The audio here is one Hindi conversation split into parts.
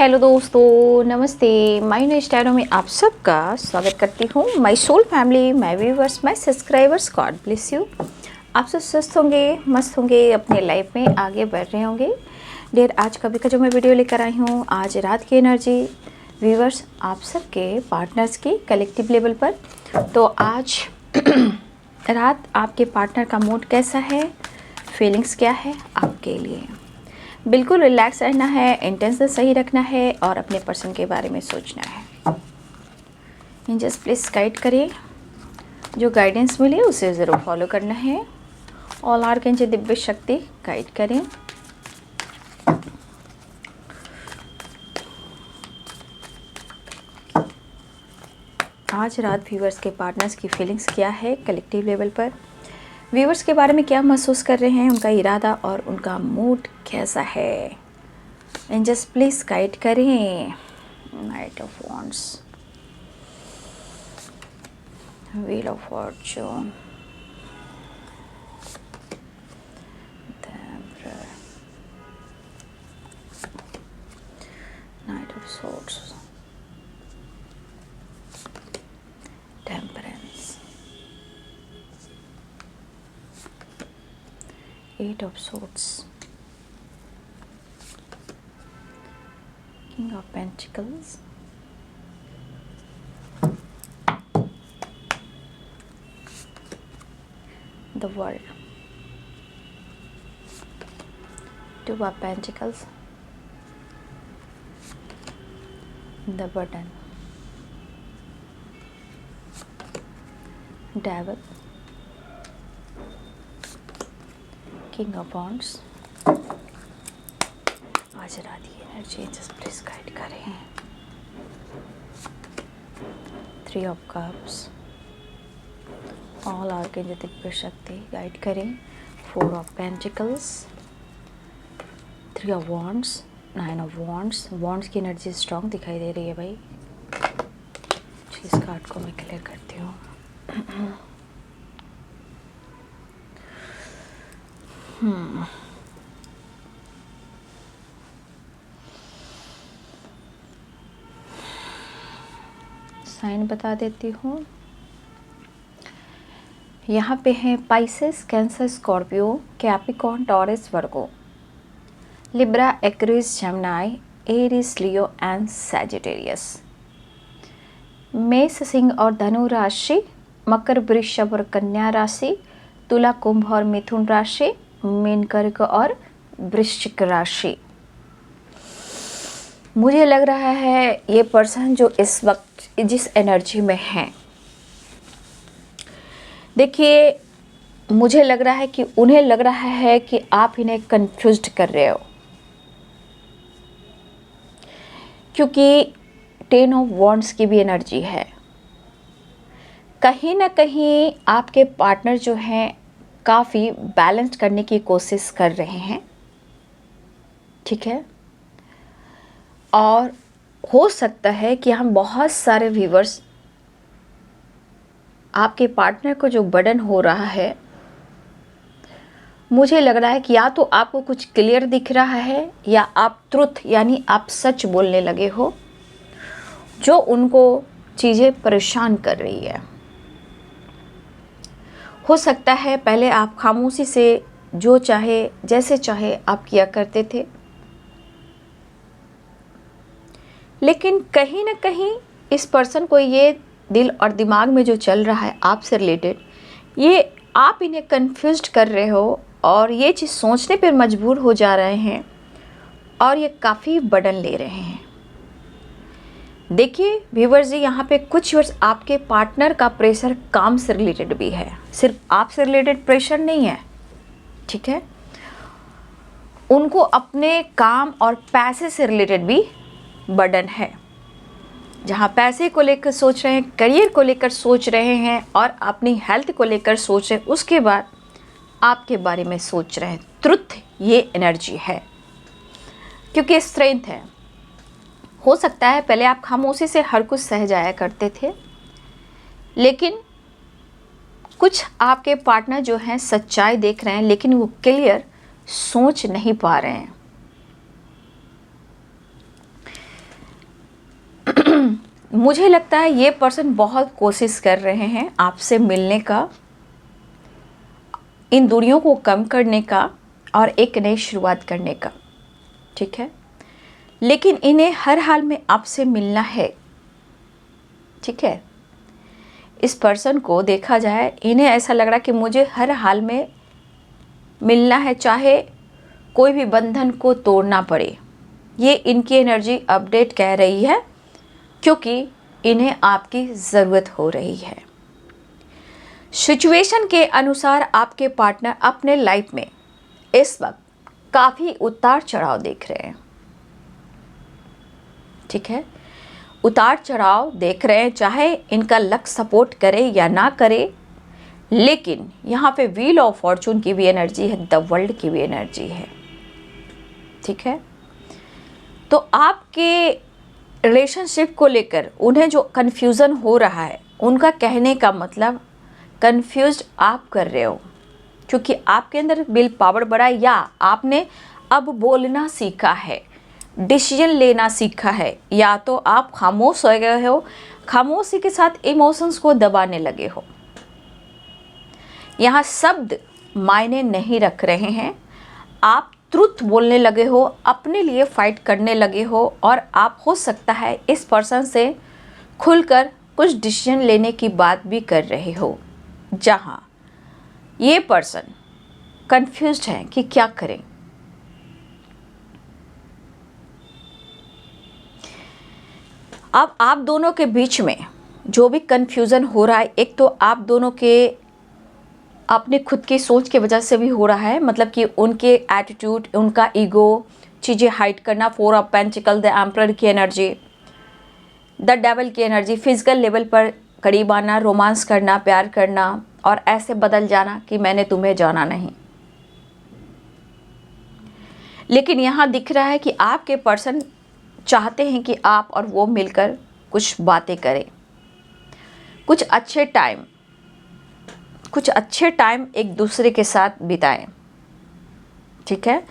हेलो दोस्तों, नमस्ते। माय न्यू स्टाइलों में आप सबका स्वागत करती हूँ। My soul family, my viewers, my subscribers, God bless you. आप सब स्वस्थ होंगे, मस्त होंगे, अपने लाइफ में आगे बढ़ रहे होंगे। डेर आज कभी का जो मैं वीडियो लेकर आई हूँ, आज रात की एनर्जी व्यूवर्स आप सबके पार्टनर्स की कलेक्टिव लेवल पर। तो आज रात आपके पार्टनर का मूड कैसा है, फीलिंग्स क्या है आपके लिए। बिल्कुल रिलैक्स रहना है, इंटेंशन सही रखना है और अपने पर्सन के बारे में सोचना है। एंजल्स प्लीज गाइड करें, जो गाइडेंस मिले उसे ज़रूर फॉलो करना है। ऑल आर्कएंजल दिव्य शक्ति गाइड करें। आज रात व्यूवर्स के पार्टनर्स की फीलिंग्स क्या है कलेक्टिव लेवल पर, व्यूवर्स के बारे में क्या महसूस कर रहे हैं, उनका इरादा और उनका मूड कैसा है। एंजल्स प्लीज गाइड करें। Knight of wands, wheel of fortune, knight of swords, temperance, eight of swords, King of Pentacles, the World, Two of Pentacles, the Burden, Devil, King of Wands। आज रात की एनर्जी जस्ट प्लीज गाइड करें। Three of cups, all archangel Divya शक्ति गाइड करें। Four of pentacles, three of wands, nine of wands. Wands की एनर्जी स्ट्रॉन्ग दिखाई दे रही है भाई। इस कार्ड को मैं क्लियर करती हूँ। साइन बता देती हूँ। यहाँ पे हैं Pisces, cancer, Scorpio, Capricorn, taurus, Virgo, Libra, Aquarius, Gemini, Aries, Leo and Sagittarius. मेष, सिंह और धनु राशि, मकर, वृषभ और कन्या राशि, तुला, कुंभ और मिथुन राशि, मीन, कर्क और वृश्चिक राशि। मुझे लग रहा है ये पर्सन जो इस वक्त जिस एनर्जी में है, देखिए मुझे लग रहा है कि उन्हें लग रहा है कि आप इन्हें कंफ्यूज्ड कर रहे हो, क्योंकि टेन ऑफ वॉन्ड्स की भी एनर्जी है। कहीं ना कहीं आपके पार्टनर जो हैं काफ़ी बैलेंस करने की कोशिश कर रहे हैं, ठीक है। और हो सकता है कि हम बहुत सारे व्यूवर्स आपके पार्टनर को जो बर्डन हो रहा है, मुझे लग रहा है कि या तो आपको कुछ क्लियर दिख रहा है या आप ट्रुथ यानी आप सच बोलने लगे हो, जो उनको चीज़ें परेशान कर रही है। हो सकता है पहले आप खामोशी से जो चाहे जैसे चाहे आप किया करते थे, लेकिन कहीं ना कहीं इस पर्सन को ये दिल और दिमाग में जो चल रहा है आपसे रिलेटेड, ये आप इन्हें कंफ्यूज्ड कर रहे हो और ये चीज़ सोचने पर मजबूर हो जा रहे हैं और ये काफ़ी बर्डन ले रहे हैं। देखिए व्यूअर्स जी, यहाँ पे कुछ व्यूअर्स आपके पार्टनर का प्रेशर काम से रिलेटेड भी है, सिर्फ आपसे रिलेटेड प्रेशर नहीं है, ठीक है। उनको अपने काम और पैसे से रिलेटेड भी बर्डन है। जहाँ पैसे को लेकर सोच रहे हैं, करियर को लेकर सोच रहे हैं और अपनी हेल्थ को लेकर सोच रहे हैं, उसके बाद आपके बारे में सोच रहे हैं। ट्रुथ ये एनर्जी है, क्योंकि स्ट्रेंथ है। हो सकता है पहले आप खामोशी से हर कुछ सह जाया करते थे, लेकिन कुछ आपके पार्टनर जो हैं सच्चाई देख रहे हैं, लेकिन वो क्लियर सोच नहीं पा रहे हैं। मुझे लगता है ये पर्सन बहुत कोशिश कर रहे हैं आपसे मिलने का, इन दूरियों को कम करने का और एक नई शुरुआत करने का, ठीक है। लेकिन इन्हें हर हाल में आपसे मिलना है, ठीक है। इस पर्सन को देखा जाए, इन्हें ऐसा लग रहा है कि मुझे हर हाल में मिलना है, चाहे कोई भी बंधन को तोड़ना पड़े। ये इनकी एनर्जी अपडेट कह रही है, क्योंकि इन्हें आपकी ज़रूरत हो रही है। सिचुएशन के अनुसार आपके पार्टनर अपने लाइफ में इस वक्त काफ़ी उतार चढ़ाव देख रहे हैं, ठीक है। उतार चढ़ाव देख रहे हैं, चाहे इनका लक सपोर्ट करे या ना करे, लेकिन यहाँ पे व्हील ऑफ फॉर्चून की भी एनर्जी है, द वर्ल्ड की भी एनर्जी है, ठीक है। तो आपके रिलेशनशिप को लेकर उन्हें जो कन्फ्यूज़न हो रहा है, उनका कहने का मतलब कन्फ्यूज्ड आप कर रहे हो, क्योंकि आपके अंदर विल पावर बढ़ा, या आपने अब बोलना सीखा है, डिसीजन लेना सीखा है, या तो आप खामोश हो गए हो, खामोशी के साथ इमोशंस को दबाने लगे हो। यहाँ शब्द मायने नहीं रख रहे हैं, आप ट्रुथ बोलने लगे हो, अपने लिए फाइट करने लगे हो, और आप हो सकता है इस पर्सन से खुलकर कुछ डिसीजन लेने की बात भी कर रहे हो, जहाँ ये पर्सन कंफ्यूज्ड है कि क्या करें। अब आप दोनों के बीच में जो भी कंफ्यूजन हो रहा है, एक तो आप दोनों के अपने खुद की सोच की वजह से भी हो रहा है, मतलब कि उनके एटीट्यूड, उनका ईगो, चीज़ें हाइड करना, 4 ऑफ पेंटिकल, द एम्परर की एनर्जी, द डेविल की एनर्जी, फिजिकल लेवल पर करीब आना, रोमांस करना, प्यार करना, और ऐसे बदल जाना कि मैंने तुम्हें जाना नहीं। लेकिन यहाँ दिख रहा है कि आपके पर्सन चाहते हैं कि आप और वो मिलकर कुछ बातें करें, कुछ अच्छे टाइम एक दूसरे के साथ बिताएं, ठीक है।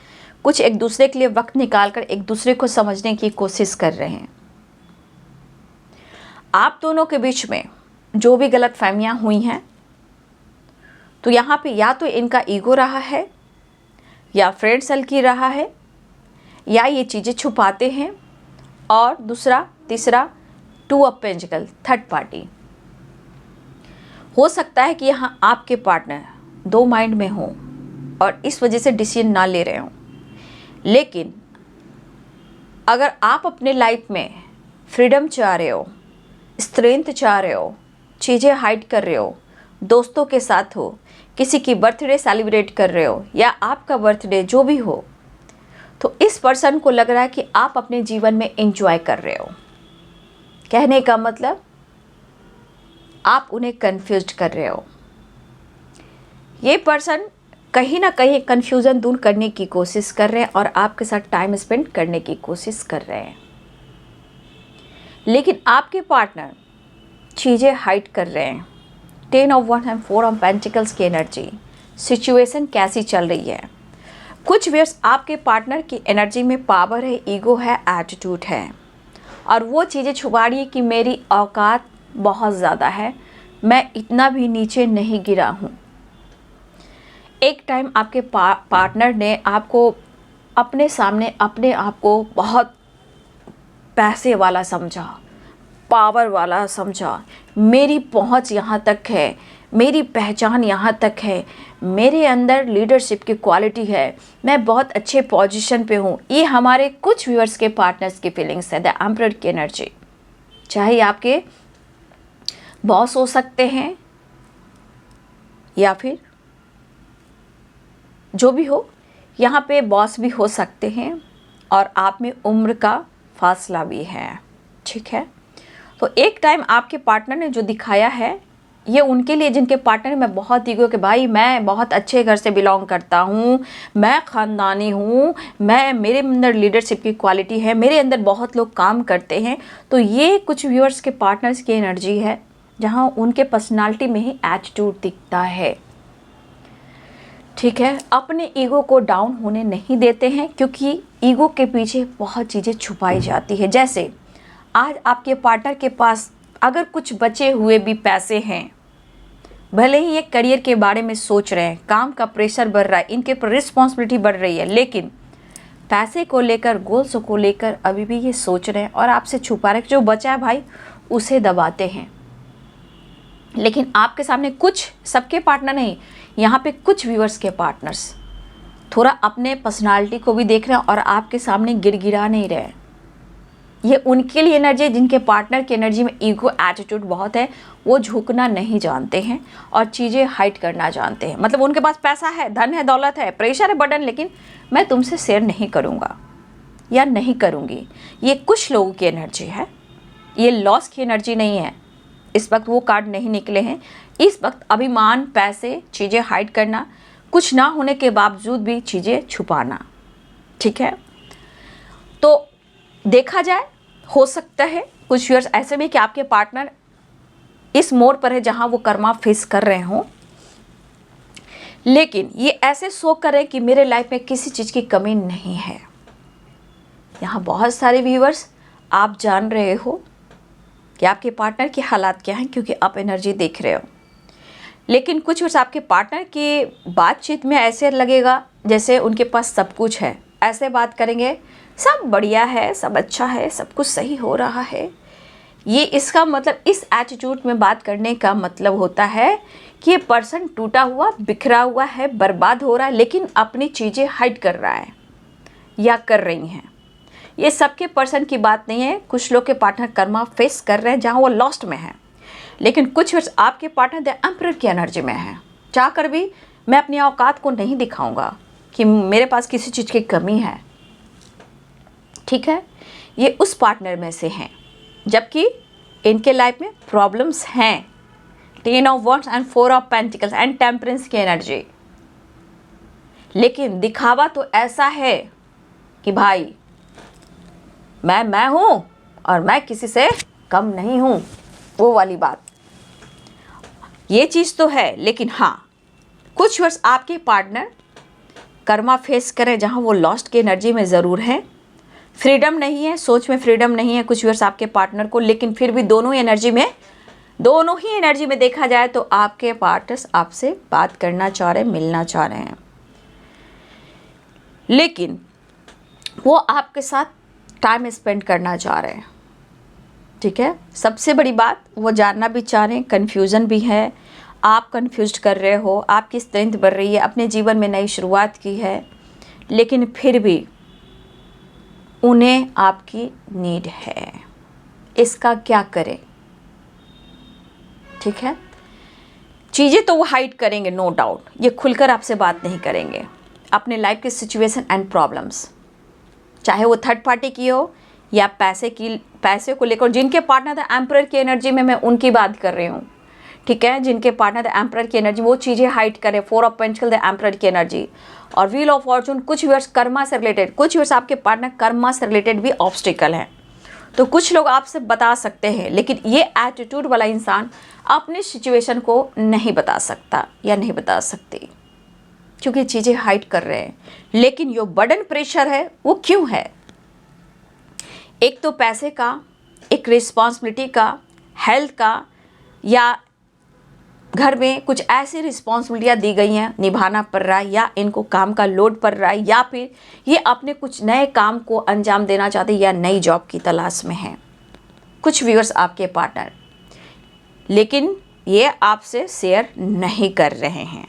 कुछ एक दूसरे के लिए वक्त निकालकर एक दूसरे को समझने की कोशिश कर रहे हैं। आप दोनों के बीच में जो भी गलतफहमियां हुई हैं, तो यहाँ पे या तो इनका ईगो रहा है, या फ्रेंड सर्कल रहा है, या ये चीज़ें छुपाते हैं, और दूसरा तीसरा 2 ऑफ पेंटिकल, थर्ड पार्टी। हो सकता है कि यहाँ आपके पार्टनर 2 माइंड में हो और इस वजह से डिसीजन ना ले रहे हो। लेकिन अगर आप अपने लाइफ में फ्रीडम चाह रहे हो, स्ट्रेंथ चाह रहे हो, चीज़ें हाइड कर रहे हो, दोस्तों के साथ हो, किसी की बर्थडे सेलिब्रेट कर रहे हो, या आपका बर्थडे जो भी हो, तो इस पर्सन को लग रहा है कि आप अपने जीवन में एंजॉय कर रहे हो। कहने का मतलब आप उन्हें कंफ्यूज कर रहे हो। ये पर्सन कहीं ना कहीं कंफ्यूजन दूर करने की कोशिश कर रहे हैं और आपके साथ टाइम स्पेंड करने की कोशिश कर रहे हैं। लेकिन आपके पार्टनर चीज़ें हाइड कर रहे हैं। 10 of one and 4 of pentacles की एनर्जी, सिचुएशन कैसी चल रही है। कुछ व्यर्स आपके पार्टनर की एनर्जी में पावर है, ईगो है, एटीट्यूड है, और वो चीज़ें छुपा रही है कि मेरी औकात बहुत ज़्यादा है, मैं इतना भी नीचे नहीं गिरा हूँ। एक टाइम आपके पार्टनर ने आपको अपने सामने अपने आप को बहुत पैसे वाला समझा, पावर वाला समझा, मेरी पहुंच यहाँ तक है, मेरी पहचान यहाँ तक है, मेरे अंदर लीडरशिप की क्वालिटी है, मैं बहुत अच्छे पोजीशन पे हूँ। ये हमारे कुछ व्यूअर्स के पार्टनर्स की फीलिंग्स है, द एम्परर की एनर्जी। चाहे आपके बॉस हो सकते हैं या फिर जो भी हो, यहाँ पे बॉस भी हो सकते हैं, और आप में उम्र का फासला भी है, ठीक है। तो एक टाइम आपके पार्टनर ने जो दिखाया है, ये उनके लिए जिनके पार्टनर में बहुत ईगो के भाई मैं बहुत अच्छे घर से बिलोंग करता हूँ, मैं ख़ानदानी हूँ, मेरे अंदर लीडरशिप की क्वालिटी है, मेरे अंदर बहुत लोग काम करते हैं। तो ये कुछ व्यूअर्स के पार्टनर्स की एनर्जी है, जहाँ उनके पर्सनालिटी में ही एटीट्यूड दिखता है, ठीक है। अपने ईगो को डाउन होने नहीं देते हैं, क्योंकि ईगो के पीछे बहुत चीज़ें छुपाई जाती है। जैसे आज आपके पार्टनर के पास अगर कुछ बचे हुए भी पैसे हैं, भले ही ये करियर के बारे में सोच रहे हैं, काम का प्रेशर बढ़ रहा है, इनके ऊपर रिस्पॉन्सिबिलिटी बढ़ रही है, लेकिन पैसे को लेकर, गोल्स को लेकर अभी भी ये सोच रहे हैं और आपसे छुपा रहे, जो बचा है भाई उसे दबाते हैं। लेकिन आपके सामने कुछ, सबके पार्टनर नहीं, यहाँ पे कुछ व्यूअर्स के पार्टनर्स थोड़ा अपने पर्सनालिटी को भी देख रहे हैं और आपके सामने गिड़गिड़ा नहीं रहे। ये उनके लिए एनर्जी है जिनके पार्टनर की एनर्जी में ईगो एटीट्यूड बहुत है, वो झुकना नहीं जानते हैं और चीज़ें हाइड करना जानते हैं। मतलब उनके पास पैसा है, धन है, दौलत है, प्रेशर है, बर्डन, लेकिन मैं तुमसे शेयर नहीं करूँगा या नहीं करूँगी। ये कुछ लोगों की एनर्जी है, ये लॉस की एनर्जी नहीं है। इस वक्त वो कार्ड नहीं निकले हैं। इस वक्त अभिमान, पैसे, चीज़ें हाइड करना, कुछ ना होने के बावजूद भी चीज़ें छुपाना, ठीक है। तो देखा जाए, हो सकता है कुछ व्यूअर्स ऐसे भी कि आपके पार्टनर इस मोड़ पर है जहां वो कर्मा फेस कर रहे हों, लेकिन ये ऐसे शो कर रहे हैं कि मेरे लाइफ में किसी चीज़ की कमी नहीं है। यहाँ बहुत सारे व्यूअर्स आप जान रहे हो कि आपके पार्टनर के हालात क्या हैं, क्योंकि आप एनर्जी देख रहे हो। लेकिन कुछ व्यूअर्स आपके पार्टनर की बातचीत में ऐसे लगेगा जैसे उनके पास सब कुछ है, ऐसे बात करेंगे, सब बढ़िया है, सब अच्छा है, सब कुछ सही हो रहा है। ये इसका मतलब, इस एटीट्यूड में बात करने का मतलब होता है कि ये पर्सन टूटा हुआ, बिखरा हुआ है, बर्बाद हो रहा है, लेकिन अपनी चीज़ें हाइड कर रहा है या कर रही हैं। ये सबके पर्सन की बात नहीं है। कुछ लोग के पार्टनर कर्मा फेस कर रहे हैं जहाँ वो लॉस्ट में है, लेकिन कुछ वर्ष आपके पार्टनर द एम्परर की एनर्जी में है। चाहकर भी मैं अपनी औकात को नहीं दिखाऊंगा कि मेरे पास किसी चीज़ की कमी है, ठीक है। ये उस पार्टनर में से हैं, जबकि इनके लाइफ में प्रॉब्लम्स हैं। 10 of wands and 4 of pentacles and temperance की एनर्जी, लेकिन दिखावा तो ऐसा है कि भाई मैं हूँ और मैं किसी से कम नहीं हूँ, वो वाली बात। ये चीज़ तो है, लेकिन हाँ, कुछ वर्ष आपके पार्टनर कर्मा फेस करें जहाँ वो लॉस्ट की एनर्जी में ज़रूर है। फ्रीडम नहीं है, सोच में फ्रीडम नहीं है कुछ व्यूअर्स आपके पार्टनर को, लेकिन फिर भी दोनों ही एनर्जी में देखा जाए तो आपके पार्टनर्स आपसे बात करना चाह रहे हैं, मिलना चाह रहे हैं, लेकिन वो आपके साथ टाइम स्पेंड करना चाह रहे हैं, ठीक है। सबसे बड़ी बात, वो जानना भी चाह रहे हैं, कन्फ्यूज़न भी है, आप कन्फ्यूज कर रहे हो, आपकी स्ट्रेंथ बढ़ रही है, अपने जीवन में नई शुरुआत की है, लेकिन फिर भी उन्हें आपकी नीड है। इसका क्या करें, ठीक है। चीज़ें तो वो हाइड करेंगे, नो डाउट, ये खुलकर आपसे बात नहीं करेंगे अपने लाइफ के सिचुएशन एंड प्रॉब्लम्स, चाहे वो थर्ड पार्टी की हो या पैसे को लेकर। जिनके पार्टनर द एम्परर की एनर्जी में मैं उनकी बात कर रही हूँ, ठीक है। जिनके पार्टनर द एम्परर की एनर्जी, वो चीज़ें हाइड करे। 4 ऑफ पेंटिकल द एम्परर की एनर्जी और व्हील ऑफ फॉर्चून, कुछ व्यूअर्स कर्मा से रिलेटेड, कुछ व्यूअर्स आपके पार्टनर कर्मा से रिलेटेड भी ऑब्स्टिकल हैं। तो कुछ लोग आपसे बता सकते हैं, लेकिन ये एटीट्यूड वाला इंसान अपनी सिचुएशन को नहीं बता सकता या नहीं बता सकती, क्योंकि चीज़ें हाइड कर रहे हैं। लेकिन जो बर्डन प्रेशर है वो क्यों है? एक तो पैसे का, एक रिस्पॉन्सिबिलिटी का, हेल्थ का, या घर में कुछ ऐसी रिस्पॉन्सिबिलिटियाँ दी गई हैं निभाना पड़ रहा है, या इनको काम का लोड पड़ रहा है, या फिर ये अपने कुछ नए काम को अंजाम देना चाहते हैं या नई जॉब की तलाश में हैं कुछ व्यूअर्स आपके पार्टनर, लेकिन ये आपसे शेयर नहीं कर रहे हैं।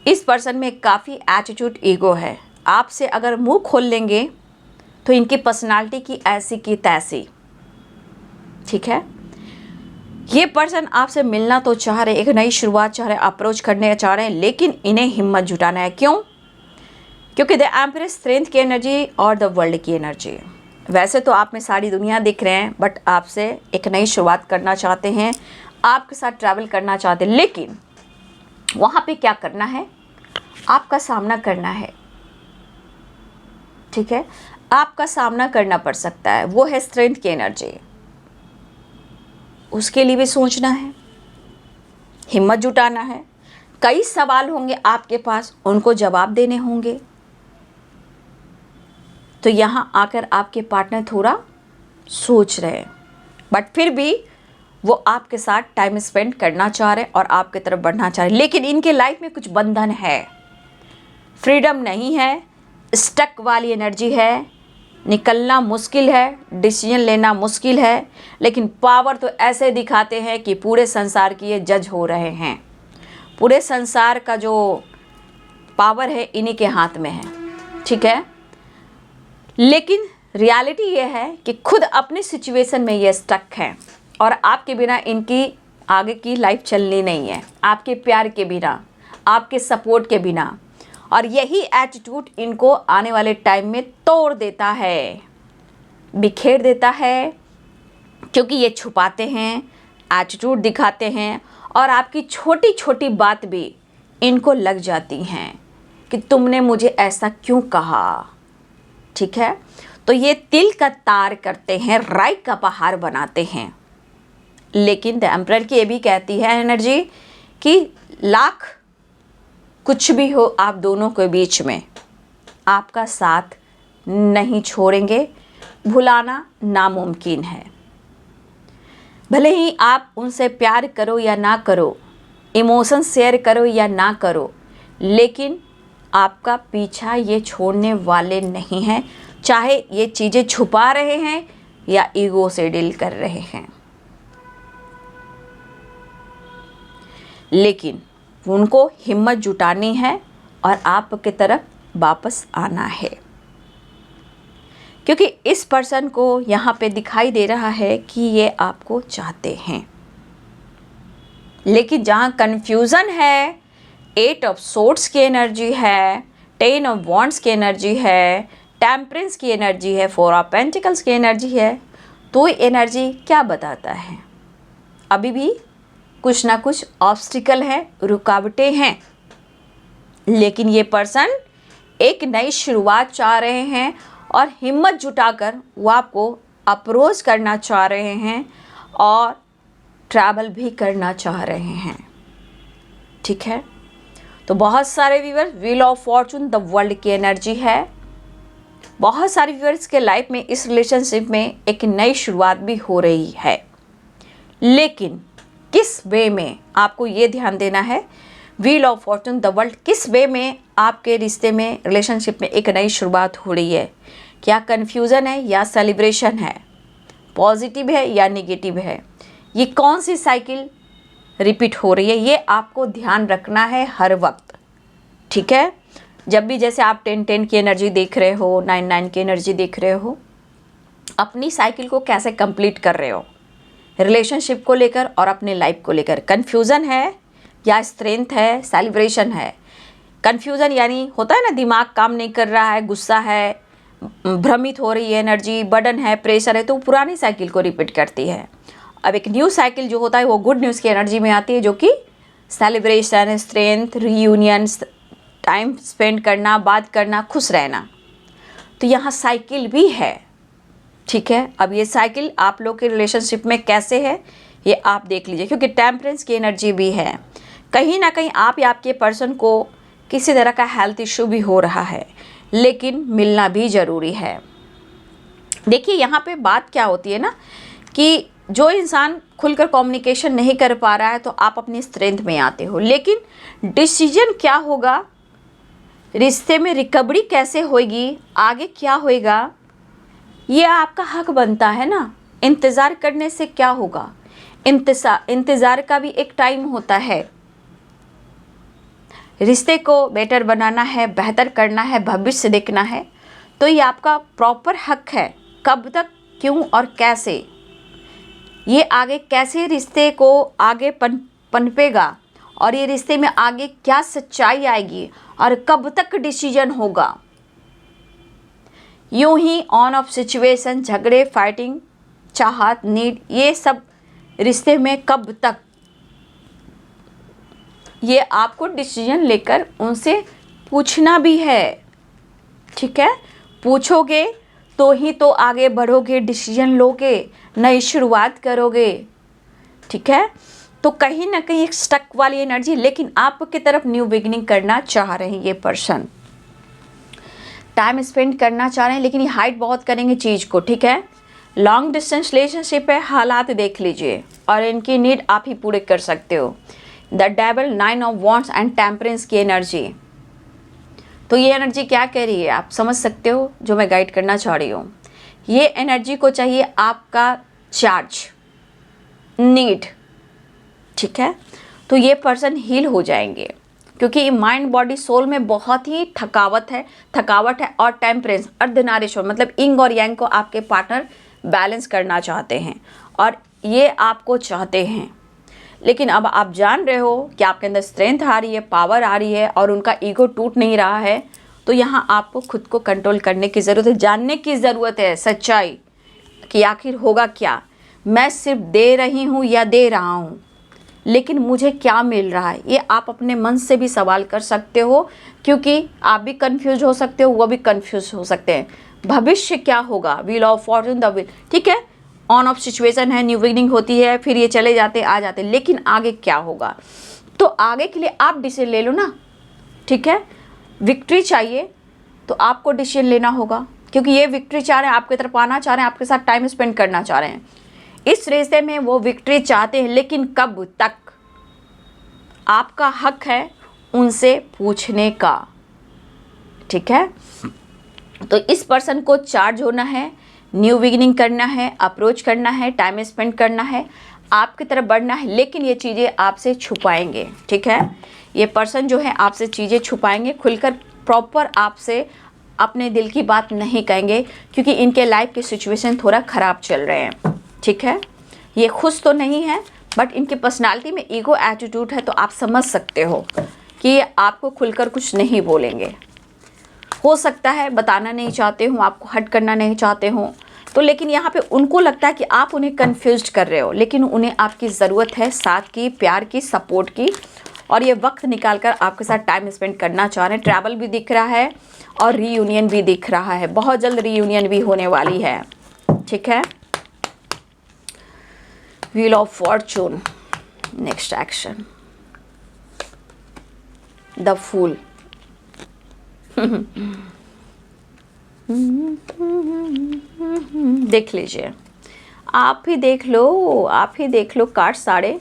इस पर्सन में काफ़ी एटीट्यूड, ईगो है। आपसे अगर मुंह खोल लेंगे तो इनकी पर्सनालिटी की ऐसी की तैसी, ठीक है। ये पर्सन आपसे मिलना तो चाह रहे, एक नई शुरुआत चाह रहे, अप्रोच करने चाह रहे हैं, लेकिन इन्हें हिम्मत जुटाना है। क्यों? क्योंकि द एम्प्रेस स्ट्रेंथ की एनर्जी और द वर्ल्ड की एनर्जी। वैसे तो आप में सारी दुनिया दिख रहे हैं, बट आपसे एक नई शुरुआत करना चाहते हैं, आपके साथ ट्रैवल करना चाहते हैं, लेकिन वहाँ पे क्या करना है? आपका सामना करना है, ठीक है। आपका सामना करना पड़ सकता है, वो है स्ट्रेंथ की एनर्जी। उसके लिए भी सोचना है, हिम्मत जुटाना है। कई सवाल होंगे आपके पास, उनको जवाब देने होंगे, तो यहाँ आकर आपके पार्टनर थोड़ा सोच रहे हैं, बट फिर भी वो आपके साथ टाइम स्पेंड करना चाह रहे हैं और आपकी तरफ बढ़ना चाह रहे हैं। लेकिन इनके लाइफ में कुछ बंधन है, फ्रीडम नहीं है, स्टक वाली एनर्जी है, निकलना मुश्किल है, डिसीजन लेना मुश्किल है। लेकिन पावर तो ऐसे दिखाते हैं कि पूरे संसार की ये जज हो रहे हैं। पूरे संसार का जो पावर है इन्हीं के हाथ में है, ठीक है। लेकिन रियलिटी ये है कि खुद अपनी सिचुएशन में ये स्टक हैं और आपके बिना इनकी आगे की लाइफ चलनी नहीं है, आपके प्यार के बिना, आपके सपोर्ट के बिना। और यही एटीट्यूड इनको आने वाले टाइम में तोड़ देता है, बिखेर देता है, क्योंकि ये छुपाते हैं, एटीट्यूड दिखाते हैं और आपकी छोटी छोटी बात भी इनको लग जाती हैं कि तुमने मुझे ऐसा क्यों कहा, ठीक है। तो ये तिल का तार करते हैं, राई का पहाड़ बनाते हैं। लेकिन द एम्परर की ये भी कहती है एनर्जी कि लाख कुछ भी हो आप दोनों के बीच में, आपका साथ नहीं छोड़ेंगे, भुलाना नामुमकिन है। भले ही आप उनसे प्यार करो या ना करो, इमोशन शेयर करो या ना करो, लेकिन आपका पीछा ये छोड़ने वाले नहीं हैं, चाहे ये चीज़ें छुपा रहे हैं या ईगो से डील कर रहे हैं। लेकिन उनको हिम्मत जुटानी है और आपकी तरफ वापस आना है, क्योंकि इस पर्सन को यहाँ पे दिखाई दे रहा है कि ये आपको चाहते हैं। लेकिन जहाँ कन्फ्यूज़न है, 8 ऑफ सोर्ड्स की एनर्जी है, 10 ऑफ वॉन्ड्स की एनर्जी है, टेम्परेंस की एनर्जी है, 4 ऑफ पेंटिकल्स की एनर्जी है, तो ये एनर्जी क्या बताता है? अभी भी कुछ ना कुछ ऑब्स्टिकल है, रुकावटें हैं। लेकिन ये पर्सन एक नई शुरुआत चाह रहे हैं और हिम्मत जुटाकर वो आपको अप्रोच करना चाह रहे हैं और ट्रैवल भी करना चाह रहे हैं, ठीक है। तो बहुत सारे viewers, wheel of Fortune the world की एनर्जी है। बहुत सारे व्यूअर्स के लाइफ में इस रिलेशनशिप में एक नई शुरुआत भी हो रही है। लेकिन किस वे में, आपको ये ध्यान देना है, wheel of Fortune the world, किस वे में आपके रिश्ते में, रिलेशनशिप में एक नई शुरुआत हो रही है। क्या कन्फ्यूज़न है या सेलिब्रेशन है, पॉजिटिव है या नेगेटिव है, ये कौन सी साइकिल रिपीट हो रही है, ये आपको ध्यान रखना है हर वक्त, ठीक है। जब भी जैसे आप 10-10 की एनर्जी देख रहे हो, 9-9 की एनर्जी देख रहे हो, अपनी साइकिल को कैसे कंप्लीट कर रहे हो रिलेशनशिप को लेकर और अपने लाइफ को लेकर। कन्फ्यूज़न है या स्ट्रेंथ है, सेलिब्रेशन है। कन्फ्यूज़न यानी होता है ना, दिमाग काम नहीं कर रहा है, गुस्सा है, भ्रमित हो रही है एनर्जी, बर्डन है, प्रेशर है, तो पुरानी साइकिल को रिपीट करती है। अब एक न्यू साइकिल जो होता है वो गुड न्यूज़ की एनर्जी में आती है, जो कि celebration, strength, reunion, time spend करना, बात करना, खुश रहना। तो यहाँ साइकिल भी है, ठीक है। अब ये साइकिल आप लोग के रिलेशनशिप में कैसे है ये आप देख लीजिए, क्योंकि टेम्परेंस की एनर्जी भी है। कहीं ना कहीं आप या आपके पर्सन को किसी तरह का हेल्थ इशू भी हो रहा है, लेकिन मिलना भी ज़रूरी है। देखिए यहाँ पे बात क्या होती है ना, कि जो इंसान खुलकर कम्युनिकेशन नहीं कर पा रहा है तो आप अपनी स्ट्रेंथ में आते हो, लेकिन डिसीजन क्या होगा, रिश्ते में रिकवरी कैसे होगी, आगे क्या होएगा, ये आपका हक बनता है ना। इंतज़ार करने से क्या होगा, इंतज़ार का भी एक टाइम होता है। रिश्ते को बेटर बनाना है, बेहतर करना है, भविष्य देखना है, तो ये आपका प्रॉपर हक है। कब तक, क्यों और कैसे, ये आगे कैसे रिश्ते को आगे पनपेगा और ये रिश्ते में आगे क्या सच्चाई आएगी और कब तक डिसीजन होगा। यूं ही ऑन ऑफ सिचुएशन, झगड़े, फाइटिंग, चाहत, नीड, ये सब रिश्ते में कब तक, ये आपको डिसीजन लेकर उनसे पूछना भी है, ठीक है। पूछोगे तो ही तो आगे बढ़ोगे, डिसीजन लोगे, नई शुरुआत करोगे, ठीक है। तो कहीं ना कहीं एक स्टक वाली एनर्जी, लेकिन आपकी तरफ न्यू बिगिनिंग करना चाह रहे हैं ये पर्सन। टाइम स्पेंड करना चाह रहे हैं, लेकिन ये हाइड बहुत करेंगे चीज़ को, ठीक है। लॉन्ग डिस्टेंस रिलेशनशिप है, हालात देख लीजिए और इनकी नीड आप ही पूरे कर सकते हो। The devil, 9 of wands and temperance की एनर्जी। तो ये एनर्जी क्या कह रही है आप समझ सकते हो, जो मैं गाइड करना चाह रही हूँ। ये एनर्जी को चाहिए आपका चार्ज, नीड, ठीक है। तो ये पर्सन हील हो जाएंगे, क्योंकि माइंड बॉडी सोल में बहुत ही थकावट है और टेम्परेंस, अर्धनारीश्वर मतलब इंग और यांग को आपके पार्टनर बैलेंस करना चाहते हैं और ये आपको चाहते हैं। लेकिन अब आप जान रहे हो कि आपके अंदर स्ट्रेंथ आ रही है, पावर आ रही है और उनका ईगो टूट नहीं रहा है। तो यहाँ आपको खुद को कंट्रोल करने की ज़रूरत है, जानने की ज़रूरत है सच्चाई कि आखिर होगा क्या। मैं सिर्फ दे रही हूँ या दे रहा हूँ, लेकिन मुझे क्या मिल रहा है, ये आप अपने मन से भी सवाल कर सकते हो, क्योंकि आप भी कंफ्यूज हो सकते हो, वो भी कंफ्यूज हो सकते हैं। भविष्य क्या होगा, wheel of Fortune, the wheel, ठीक है, ऑन ऑफ सिचुएशन है, न्यू बिगिनिंग होती है, फिर ये चले जाते आ जाते, लेकिन आगे क्या होगा। तो आगे के लिए आप डिसीजन ले लो ना, ठीक है। विक्ट्री चाहिए तो आपको डिसीजन लेना होगा, क्योंकि ये विक्ट्री चाह रहे हैं, आपकी तरफ आना चाह रहे हैं, आपके साथ टाइम स्पेंड करना चाह रहे हैं। इस रिश्ते में वो विक्ट्री चाहते हैं, लेकिन कब तक, आपका हक है उनसे पूछने का, ठीक है। तो इस पर्सन को चार्ज होना है, न्यू बिगिनिंग करना है, अप्रोच करना है, टाइम स्पेंड करना है, आपकी तरफ बढ़ना है, लेकिन ये चीज़ें आपसे छुपाएंगे, ठीक है। ये पर्सन जो है आपसे चीज़ें छुपाएंगे, खुलकर प्रॉपर आपसे अपने दिल की बात नहीं कहेंगे, क्योंकि इनके लाइफ की सिचुएशन थोड़ा ख़राब चल रहे हैं, ठीक है। ये खुश तो नहीं है, बट इनकी पर्सनालिटी में ईगो एटीट्यूड है, तो आप समझ सकते हो कि आपको खुलकर कुछ नहीं बोलेंगे। हो सकता है बताना नहीं चाहते हो, आपको हर्ट करना नहीं चाहते हो, तो लेकिन यहाँ पे उनको लगता है कि आप उन्हें कन्फ्यूज कर रहे हो, लेकिन उन्हें आपकी ज़रूरत है साथ की, प्यार की, सपोर्ट की, और ये वक्त निकाल कर आपके साथ टाइम स्पेंड करना चाह रहे हैं। ट्रैवल भी दिख रहा है और रीयूनियन भी दिख रहा है, बहुत जल्द रीयूनियन भी होने वाली है, ठीक है। Wheel of fortune, next action, the fool. देख लीजिए, आप ही देख लो कार्ड सारे,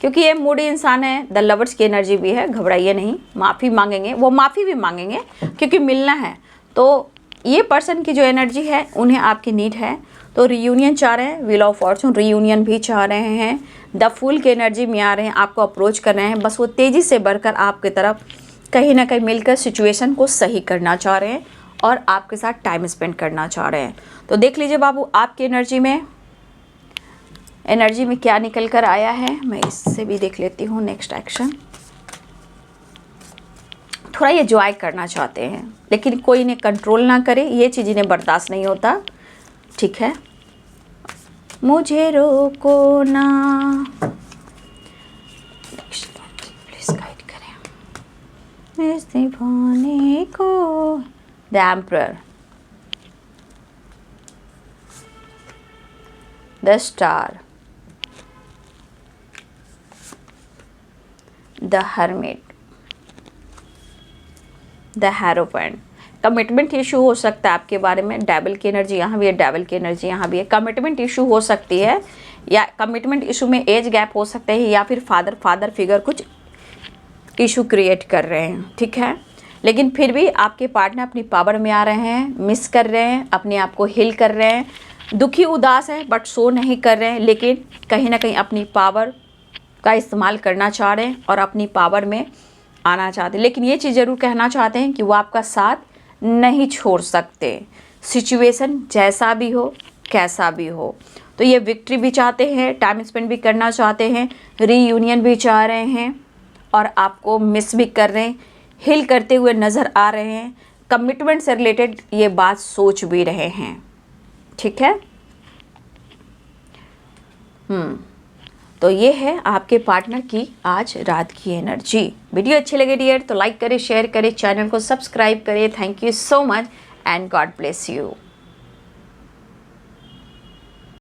क्योंकि ये मूडी इंसान है। द लवर्स की एनर्जी भी है, घबराइए नहीं, माफ़ी मांगेंगे, वो माफ़ी भी मांगेंगे क्योंकि मिलना है। तो ये पर्सन की जो एनर्जी है उन्हें आपकी नीड है, तो रीयूनियन चाह रहे हैं। व्हील ऑफ फॉर्चून, रीयूनियन भी चाह रहे हैं। द फूल की एनर्जी में आ रहे हैं, आपको अप्रोच कर रहे हैं, बस वो तेज़ी से बढ़कर आपकी तरफ कहीं ना कहीं मिलकर सिचुएशन को सही करना चाह रहे हैं और आपके साथ टाइम स्पेंड करना चाह रहे हैं। तो देख लीजिए बाबू, आपकी एनर्जी में क्या निकल कर आया है। मैं इससे भी देख लेती हूँ नेक्स्ट एक्शन। थोड़ा ये एंजॉय करना चाहते हैं, लेकिन कोई इन्हें कंट्रोल ना करे, ये चीज़ इन्हें बर्दाश्त नहीं होता, ठीक है। मुझे रोको ना, प्लीज गाइड करें इस दीवाने को। The emperor, the star, the hermit, the hierophant. Commitment issue हो सकता है आपके बारे में। डेविल की एनर्जी यहाँ भी है, डेविल की एनर्जी यहाँ भी है। कमिटमेंट इशू हो सकती है, या कमिटमेंट इशू में एज गैप हो सकता है, या फिर फादर फिगर कुछ इशू क्रिएट कर रहे हैं, ठीक है। लेकिन फिर भी आपके पार्टनर अपनी पावर में आ रहे हैं, मिस कर रहे हैं, अपने आप को हील कर रहे हैं, दुखी उदास है बट शो नहीं कर रहे हैं, लेकिन कहीं ना कहीं अपनी पावर का इस्तेमाल करना चाह रहे हैं और अपनी पावर में आना चाहते हैं। लेकिन ये चीज़ ज़रूर कहना चाहते हैं कि वो आपका साथ नहीं छोड़ सकते, सिचुएशन जैसा भी हो, कैसा भी हो। तो ये विक्ट्री भी चाहते हैं, टाइम स्पेंड भी करना चाहते हैं, रीयूनियन भी चाह रहे हैं और आपको मिस भी कर रहे हैं, हिल करते हुए नज़र आ रहे हैं, कमिटमेंट से रिलेटेड ये बात सोच भी रहे हैं, ठीक है। तो ये है आपके पार्टनर की आज रात की एनर्जी। वीडियो अच्छे लगे डियर तो लाइक करें, शेयर करें, चैनल को सब्सक्राइब करें। Thank you so much and God bless you.